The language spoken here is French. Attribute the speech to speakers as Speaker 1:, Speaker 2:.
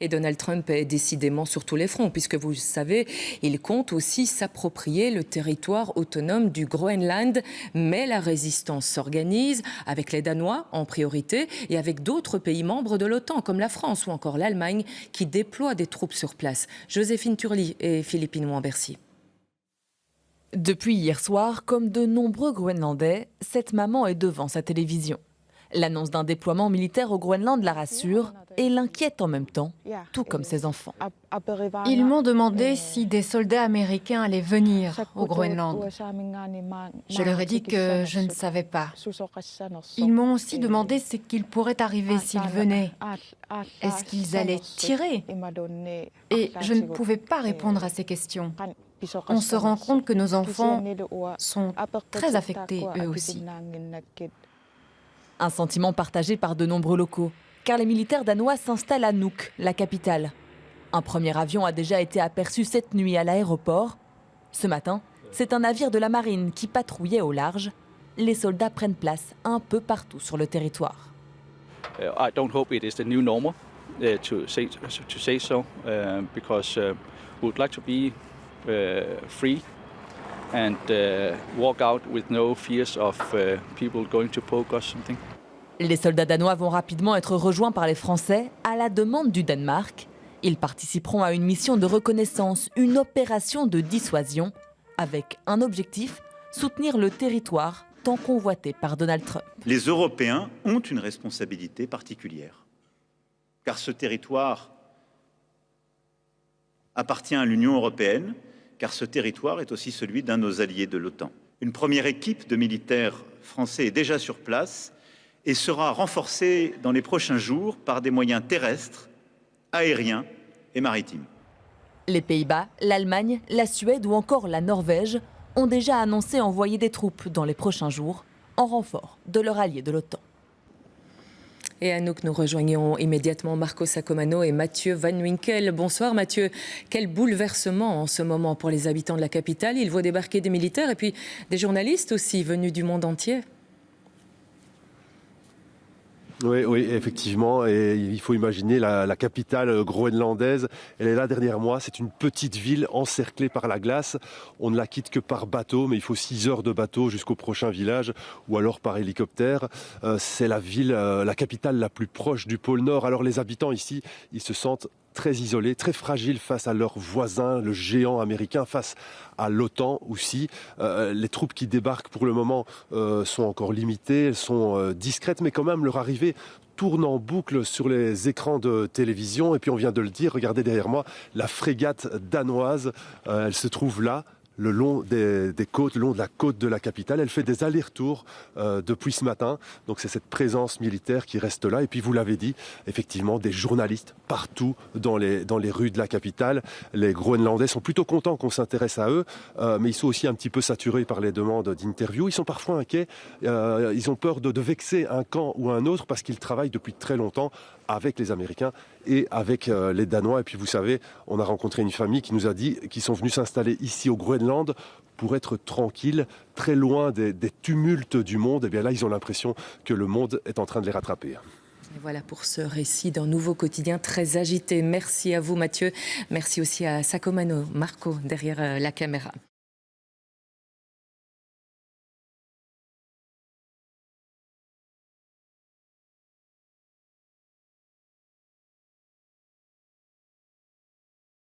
Speaker 1: Et Donald Trump est décidément sur tous les fronts, puisque vous le savez, il compte aussi s'approprier le territoire autonome du Groenland. Mais la résistance s'organise, avec les Danois en priorité, et avec d'autres pays membres de l'OTAN, comme la France ou encore l'Allemagne, qui déploient des troupes sur place. Joséphine Turly et Philippine Ouambercy.
Speaker 2: Depuis hier soir, comme de nombreux Groenlandais, cette maman est devant sa télévision. L'annonce d'un déploiement militaire au Groenland la rassure et l'inquiète en même temps, tout comme ses enfants.
Speaker 3: Ils m'ont demandé si des soldats américains allaient venir au Groenland. Je leur ai dit que je ne savais pas. Ils m'ont aussi demandé ce qu'il pourrait arriver s'ils venaient. Est-ce qu'ils allaient tirer? Et je ne pouvais pas répondre à ces questions. On se rend compte que nos enfants sont très affectés eux aussi.
Speaker 2: Un sentiment partagé par de nombreux locaux, car les militaires danois s'installent à Nuuk, la capitale. Un premier avion a déjà été aperçu cette nuit à l'aéroport. Ce matin, c'est un navire de la marine qui patrouillait au large. Les soldats prennent place un peu partout sur le territoire.
Speaker 4: I don't hope it is the new normal to say so, because we would like to be free and walk out with no fears of people going to poke us something.
Speaker 2: Les soldats danois vont rapidement être rejoints par les Français à la demande du Danemark. Ils participeront à une mission de reconnaissance, une opération de dissuasion, avec un objectif, soutenir le territoire tant convoité par Donald Trump.
Speaker 5: Les Européens ont une responsabilité particulière, car ce territoire appartient à l'Union européenne, car ce territoire est aussi celui d'un de nos alliés de l'OTAN. Une première équipe de militaires français est déjà sur place et sera renforcée dans les prochains jours par des moyens terrestres, aériens et maritimes.
Speaker 2: Les Pays-Bas, l'Allemagne, la Suède ou encore la Norvège ont déjà annoncé envoyer des troupes dans les prochains jours en renfort de leur allié de l'OTAN.
Speaker 1: Et à Nuuk, nous rejoignons immédiatement Marco Sacomano et Mathieu Van Winkel. Bonsoir Mathieu. Quel bouleversement en ce moment pour les habitants de la capitale. Ils voient débarquer des militaires et puis des journalistes aussi venus du monde entier.
Speaker 6: Oui, effectivement. Et il faut imaginer la capitale groenlandaise. Elle est là derrière moi. C'est une petite ville encerclée par la glace. On ne la quitte que par bateau, mais il faut 6 heures de bateau jusqu'au prochain village ou alors par hélicoptère. C'est la ville, la capitale la plus proche du pôle Nord. Alors les habitants ici, ils se sentent très isolés, très fragiles face à leurs voisins, le géant américain, face à l'OTAN aussi. Les troupes qui débarquent pour le moment sont encore limitées, elles sont discrètes, mais quand même leur arrivée tourne en boucle sur les écrans de télévision. Et puis on vient de le dire, regardez derrière moi, la frégate danoise, elle se trouve là, le long des côtes, le long de la côte de la capitale. Elle fait des allers-retours depuis ce matin. Donc c'est cette présence militaire qui reste là. Et puis vous l'avez dit, effectivement, des journalistes partout dans les rues de la capitale. Les Groenlandais sont plutôt contents qu'on s'intéresse à eux, mais ils sont aussi un petit peu saturés par les demandes d'interview. Ils sont parfois inquiets. Ils ont peur de vexer un camp ou un autre parce qu'ils travaillent depuis très longtemps avec les Américains et avec les Danois. Et puis vous savez, on a rencontré une famille qui nous a dit qu'ils sont venus s'installer ici au Groenland pour être tranquilles, très loin des tumultes du monde. Et bien là, ils ont l'impression que le monde est en train de les rattraper.
Speaker 1: Et voilà pour ce récit d'un nouveau quotidien très agité. Merci à vous Mathieu. Merci aussi à Sacomano, Marco derrière la caméra.